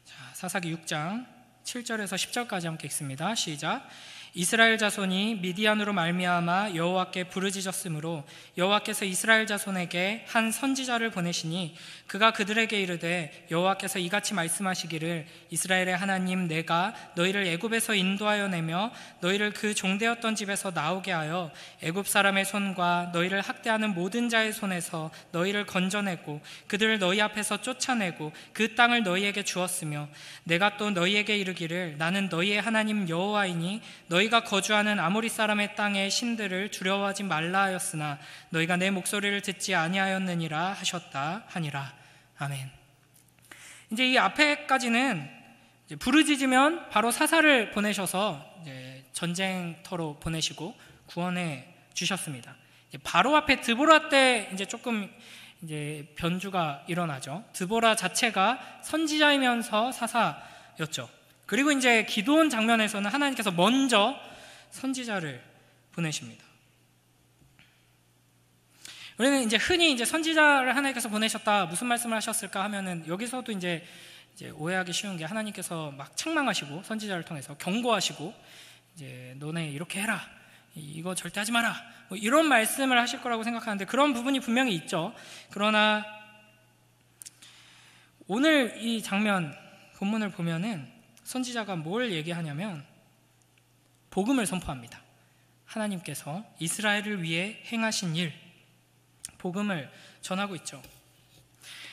Speaker 1: 자, 사사기 6장 7절에서 10절까지 함께 읽습니다. 시작. 이스라엘 자손이 미디안으로 말미암아 여호와께 부르짖었으므로 여호와께서 이스라엘 자손에게 한 선지자를 보내시니 그가 그들에게 이르되 여호와께서 이같이 말씀하시기를 이스라엘의 하나님 내가 너희를 애굽에서 인도하여 내며 너희를 그 종되었던 집에서 나오게 하여 애굽 사람의 손과 너희를 학대하는 모든 자의 손에서 너희를 건져내고 그들을 너희 앞에서 쫓아내고 그 땅을 너희에게 주었으며 내가 또 너희에게 이르기를 나는 너희의 하나님 여호와이니 너희가 거주하는 아모리 사람의 땅의 신들을 두려워하지 말라 하였으나 너희가 내 목소리를 듣지 아니하였느니라 하셨다 하니라. 아멘. 이제 이 앞에까지는 부르짖으면 바로 사사를 보내셔서 이제 전쟁터로 보내시고 구원해 주셨습니다. 바로 앞에 드보라 때 이제 조금 이제 변주가 일어나죠. 드보라 자체가 선지자이면서 사사였죠. 그리고 이제 기드온 장면에서는 하나님께서 먼저 선지자를 보내십니다. 우리는 이제 흔히 이제 선지자를 하나님께서 보내셨다, 무슨 말씀을 하셨을까 하면은 여기서도 이제 오해하기 쉬운 게 하나님께서 막 책망하시고 선지자를 통해서 경고하시고 이제 너네 이렇게 해라, 이거 절대 하지 마라, 뭐 이런 말씀을 하실 거라고 생각하는데 그런 부분이 분명히 있죠. 그러나 오늘 이 장면 본문을 보면은 선지자가 뭘 얘기하냐면 복음을 선포합니다. 하나님께서 이스라엘을 위해 행하신 일, 복음을 전하고 있죠.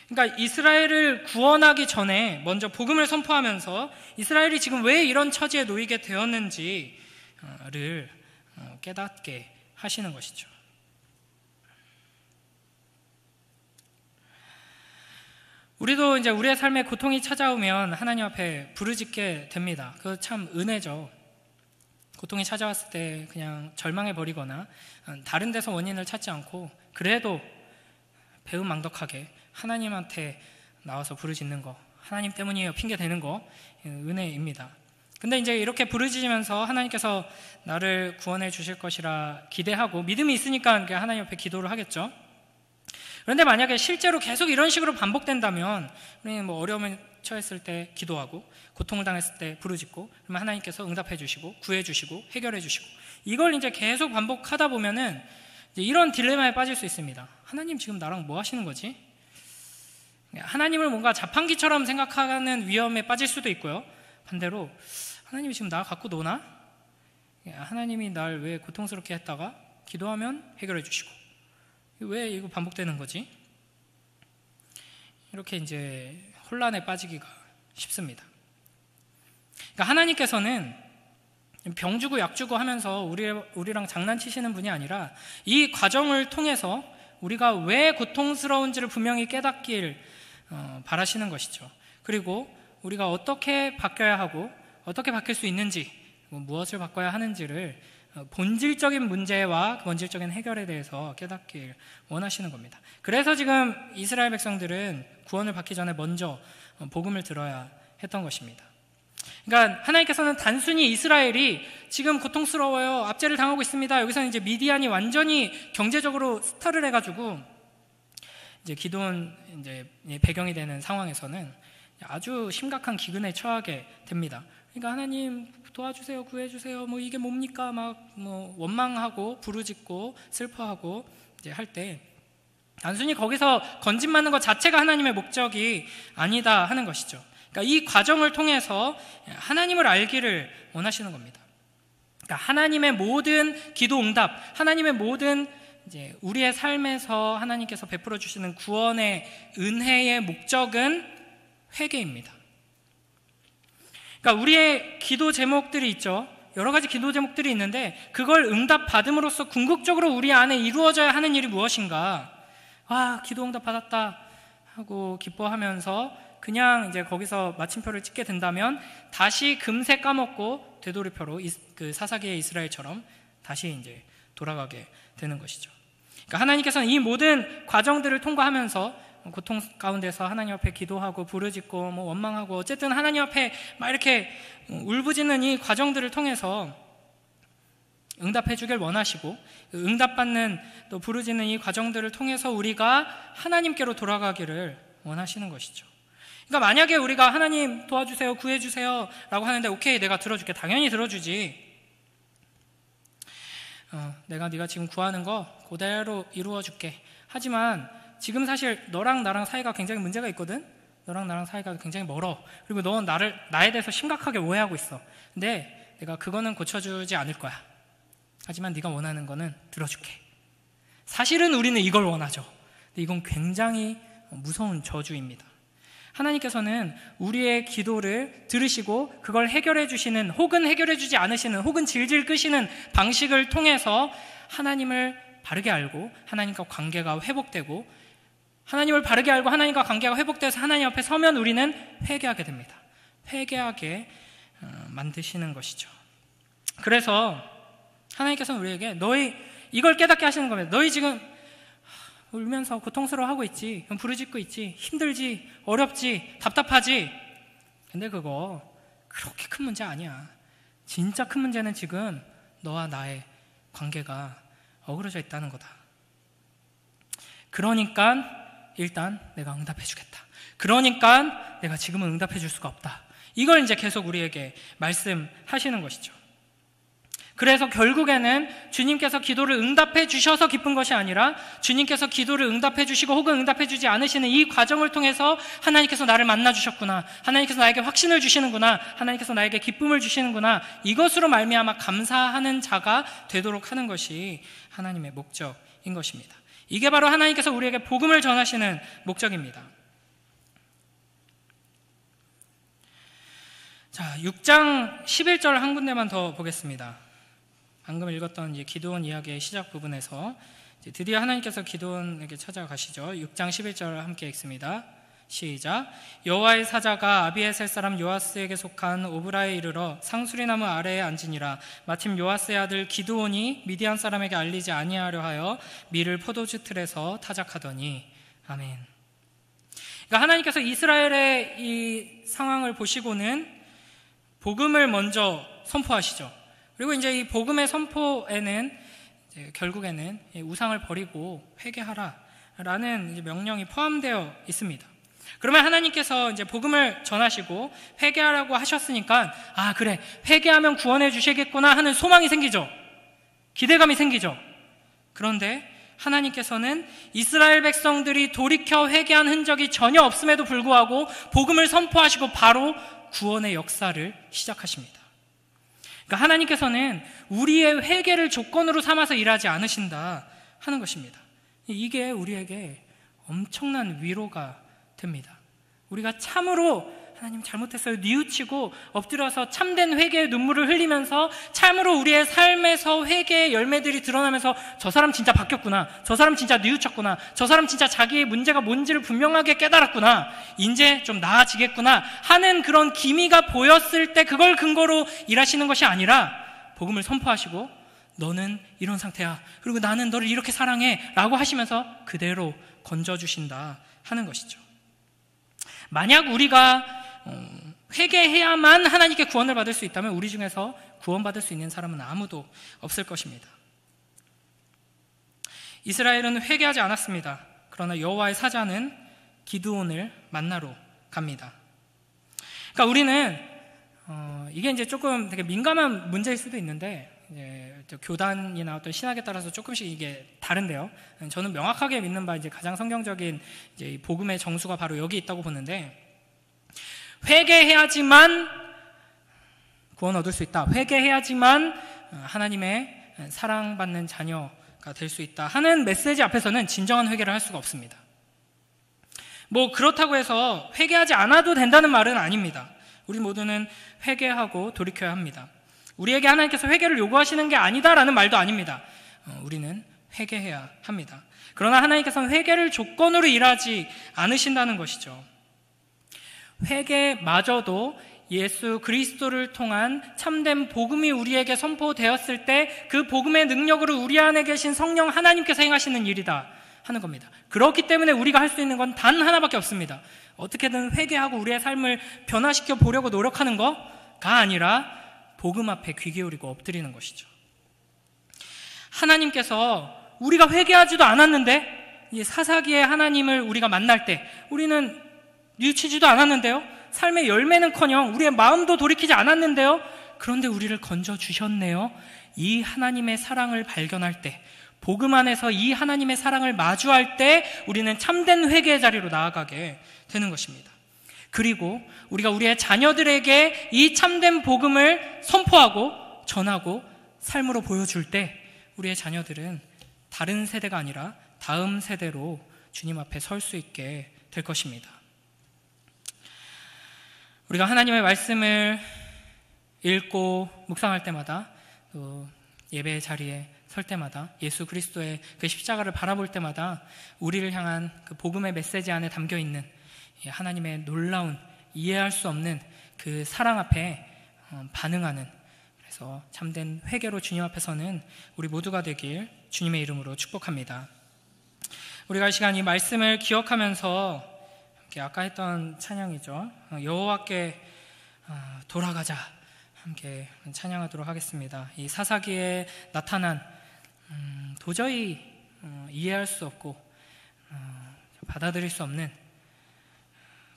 Speaker 1: 그러니까 이스라엘을 구원하기 전에 먼저 복음을 선포하면서 이스라엘이 지금 왜 이런 처지에 놓이게 되었는지를 깨닫게 하시는 것이죠. 우리도 이제 우리의 삶에 고통이 찾아오면 하나님 앞에 부르짖게 됩니다. 그거 참 은혜죠. 고통이 찾아왔을 때 그냥 절망해버리거나 다른 데서 원인을 찾지 않고 그래도 배은망덕하게 하나님한테 나와서 부르짖는 거, 하나님 때문이에요 핑계 대는 거, 은혜입니다. 근데 이제 이렇게 부르짖으면서 하나님께서 나를 구원해 주실 것이라 기대하고 믿음이 있으니까 하나님 앞에 기도를 하겠죠. 그런데 만약에 실제로 계속 이런 식으로 반복된다면 우리는 뭐 어려움에 처했을 때 기도하고 고통을 당했을 때 부르짖고 그러면 하나님께서 응답해 주시고 구해 주시고 해결해 주시고 이걸 이제 계속 반복하다 보면은 이제 이런 딜레마에 빠질 수 있습니다. 하나님 지금 나랑 뭐 하시는 거지? 하나님을 뭔가 자판기처럼 생각하는 위험에 빠질 수도 있고요. 반대로 하나님이 지금 나 갖고 노나? 하나님이 날 왜 고통스럽게 했다가 기도하면 해결해 주시고 왜 이거 반복되는 거지? 이렇게 이제 혼란에 빠지기가 쉽습니다. 그러니까 하나님께서는 병 주고 약 주고 하면서 우리랑 장난치시는 분이 아니라 이 과정을 통해서 우리가 왜 고통스러운지를 분명히 깨닫길 바라시는 것이죠. 그리고 우리가 어떻게 바뀌어야 하고 어떻게 바뀔 수 있는지 무엇을 바꿔야 하는지를 본질적인 문제와 본질적인 해결에 대해서 깨닫길 원하시는 겁니다. 그래서 지금 이스라엘 백성들은 구원을 받기 전에 먼저 복음을 들어야 했던 것입니다. 그러니까 하나님께서는 단순히 이스라엘이 지금 고통스러워요, 압제를 당하고 있습니다. 여기서는 이제 미디안이 완전히 경제적으로 스타를 해가지고 이제 기도원 이제 배경이 되는 상황에서는 아주 심각한 기근에 처하게 됩니다. 그러니까 하나님 도와주세요, 구해주세요, 뭐 이게 뭡니까? 막 뭐 원망하고 부르짖고 슬퍼하고 이제 할 때 단순히 거기서 건진받는 것 자체가 하나님의 목적이 아니다 하는 것이죠. 그러니까 이 과정을 통해서 하나님을 알기를 원하시는 겁니다. 그러니까 하나님의 모든 기도 응답, 하나님의 모든 이제 우리의 삶에서 하나님께서 베풀어 주시는 구원의 은혜의 목적은 회개입니다. 그러니까 우리의 기도 제목들이 있죠. 여러 가지 기도 제목들이 있는데 그걸 응답받음으로써 궁극적으로 우리 안에 이루어져야 하는 일이 무엇인가? 아, 기도 응답 받았다 하고 기뻐하면서 그냥 이제 거기서 마침표를 찍게 된다면 다시 금세 까먹고 되돌이표로 그 사사기의 이스라엘처럼 다시 이제 돌아가게 되는 것이죠. 그러니까 하나님께서는 이 모든 과정들을 통과하면서 고통 가운데서 하나님 앞에 기도하고 부르짖고 뭐 원망하고 어쨌든 하나님 앞에 막 이렇게 울부짖는 이 과정들을 통해서 응답해 주길 원하시고 응답받는 또 부르짖는 이 과정들을 통해서 우리가 하나님께로 돌아가기를 원하시는 것이죠. 그러니까 만약에 우리가 하나님 도와주세요, 구해주세요 라고 하는데 오케이, 내가 들어줄게. 당연히 들어주지. 내가 네가 지금 구하는 거 그대로 이루어줄게. 하지만 지금 사실 너랑 나랑 사이가 굉장히 문제가 있거든. 너랑 나랑 사이가 굉장히 멀어. 그리고 넌 나에 대해서 심각하게 오해하고 있어. 근데 내가 그거는 고쳐주지 않을 거야. 하지만 네가 원하는 거는 들어줄게. 사실은 우리는 이걸 원하죠. 근데 이건 굉장히 무서운 저주입니다. 하나님께서는 우리의 기도를 들으시고 그걸 해결해 주시는 혹은 해결해 주지 않으시는 혹은 질질 끄시는 방식을 통해서 하나님을 바르게 알고 하나님과 관계가 회복되고 하나님을 바르게 알고 하나님과 관계가 회복돼서 하나님 앞에 서면 우리는 회개하게 됩니다. 회개하게 만드시는 것이죠. 그래서 하나님께서는 우리에게 너희 이걸 깨닫게 하시는 겁니다. 너희 지금 울면서 고통스러워하고 있지, 부르짖고 있지, 힘들지, 어렵지, 답답하지. 근데 그거 그렇게 큰 문제 아니야. 진짜 큰 문제는 지금 너와 나의 관계가 어그러져 있다는 거다. 그러니까 일단 내가 응답해 주겠다. 그러니까 내가 지금은 응답해 줄 수가 없다. 이걸 이제 계속 우리에게 말씀하시는 것이죠. 그래서 결국에는 주님께서 기도를 응답해 주셔서 기쁜 것이 아니라 주님께서 기도를 응답해 주시고 혹은 응답해 주지 않으시는 이 과정을 통해서 하나님께서 나를 만나 주셨구나, 하나님께서 나에게 확신을 주시는구나, 하나님께서 나에게 기쁨을 주시는구나, 이것으로 말미암아 감사하는 자가 되도록 하는 것이 하나님의 목적인 것입니다. 이게 바로 하나님께서 우리에게 복음을 전하시는 목적입니다. 자, 6장 11절 한 군데만 더 보겠습니다. 방금 읽었던 이제 기드온 이야기의 시작 부분에서 이제 드디어 하나님께서 기드온에게 찾아가시죠. 6장 11절 함께 읽습니다. 시작. 여호와의 사자가 아비에셀 사람 요아스에게 속한 오브라에 이르러 상수리나무 아래에 앉으니라. 마침 요아스의 아들 기드온이 미디안 사람에게 알리지 아니하려 하여 밀을 포도주 틀에서 타작하더니. 아멘. 그러니까 하나님께서 이스라엘의 이 상황을 보시고는 복음을 먼저 선포하시죠. 그리고 이제 이 복음의 선포에는 이제 결국에는 우상을 버리고 회개하라 라는 이제 명령이 포함되어 있습니다. 그러면 하나님께서 이제 복음을 전하시고 회개하라고 하셨으니까 아 그래 회개하면 구원해 주시겠구나 하는 소망이 생기죠. 기대감이 생기죠. 그런데 하나님께서는 이스라엘 백성들이 돌이켜 회개한 흔적이 전혀 없음에도 불구하고 복음을 선포하시고 바로 구원의 역사를 시작하십니다. 그러니까 하나님께서는 우리의 회개를 조건으로 삼아서 일하지 않으신다 하는 것입니다. 이게 우리에게 엄청난 위로가 됩니다. 우리가 참으로 하나님 잘못했어요 뉘우치고 엎드려서 참된 회개의 눈물을 흘리면서 참으로 우리의 삶에서 회개의 열매들이 드러나면서 저 사람 진짜 바뀌었구나, 저 사람 진짜 뉘우쳤구나, 저 사람 진짜 자기의 문제가 뭔지를 분명하게 깨달았구나, 이제 좀 나아지겠구나 하는 그런 기미가 보였을 때 그걸 근거로 일하시는 것이 아니라 복음을 선포하시고 너는 이런 상태야, 그리고 나는 너를 이렇게 사랑해 라고 하시면서 그대로 건져주신다 하는 것이죠. 만약 우리가 회개해야만 하나님께 구원을 받을 수 있다면 우리 중에서 구원받을 수 있는 사람은 아무도 없을 것입니다. 이스라엘은 회개하지 않았습니다. 그러나 여호와의 사자는 기드온을 만나러 갑니다. 그러니까 우리는 이게 이제 조금 되게 민감한 문제일 수도 있는데 이제 교단이나 어떤 신학에 따라서 조금씩 이게 다른데요. 저는 명확하게 믿는 바 이제 가장 성경적인 이제 복음의 정수가 바로 여기 있다고 보는데, 회개해야지만 구원 얻을 수 있다. 회개해야지만 하나님의 사랑받는 자녀가 될 수 있다 하는 메시지 앞에서는 진정한 회개를 할 수가 없습니다. 뭐 그렇다고 해서 회개하지 않아도 된다는 말은 아닙니다. 우리 모두는 회개하고 돌이켜야 합니다. 우리에게 하나님께서 회개를 요구하시는 게 아니다라는 말도 아닙니다. 우리는 회개해야 합니다. 그러나 하나님께서는 회개를 조건으로 일하지 않으신다는 것이죠. 회개마저도 예수 그리스도를 통한 참된 복음이 우리에게 선포되었을 때 그 복음의 능력으로 우리 안에 계신 성령 하나님께서 행하시는 일이다 하는 겁니다. 그렇기 때문에 우리가 할 수 있는 건 단 하나밖에 없습니다. 어떻게든 회개하고 우리의 삶을 변화시켜 보려고 노력하는 거가 아니라 복음 앞에 귀 기울이고 엎드리는 것이죠. 하나님께서 우리가 회개하지도 않았는데 이 사사기의 하나님을 우리가 만날 때 우리는 뉘우치지도 않았는데요. 삶의 열매는커녕 우리의 마음도 돌이키지 않았는데요. 그런데 우리를 건져주셨네요. 이 하나님의 사랑을 발견할 때, 복음 안에서 이 하나님의 사랑을 마주할 때 우리는 참된 회개의 자리로 나아가게 되는 것입니다. 그리고 우리가 우리의 자녀들에게 이 참된 복음을 선포하고 전하고 삶으로 보여줄 때 우리의 자녀들은 다른 세대가 아니라 다음 세대로 주님 앞에 설 수 있게 될 것입니다. 우리가 하나님의 말씀을 읽고 묵상할 때마다, 또 예배의 자리에 설 때마다, 예수 그리스도의 그 십자가를 바라볼 때마다 우리를 향한 그 복음의 메시지 안에 담겨있는 하나님의 놀라운, 이해할 수 없는 그 사랑 앞에 반응하는, 그래서 참된 회개로 주님 앞에서는 우리 모두가 되길 주님의 이름으로 축복합니다. 우리가 이 시간 이 말씀을 기억하면서 아까 했던 찬양이죠. 여호와께 돌아가자 함께 찬양하도록 하겠습니다. 이 사사기에 나타난 도저히 이해할 수 없고 받아들일 수 없는,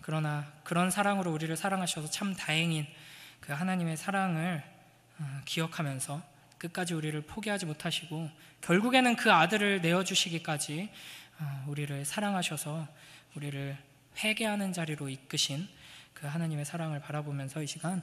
Speaker 1: 그러나 그런 사랑으로 우리를 사랑하셔서 참 다행인 그 하나님의 사랑을 기억하면서 끝까지 우리를 포기하지 못하시고 결국에는 그 아들을 내어주시기까지 우리를 사랑하셔서 우리를 회개하는 자리로 이끄신 그 하나님의 사랑을 바라보면서 이 시간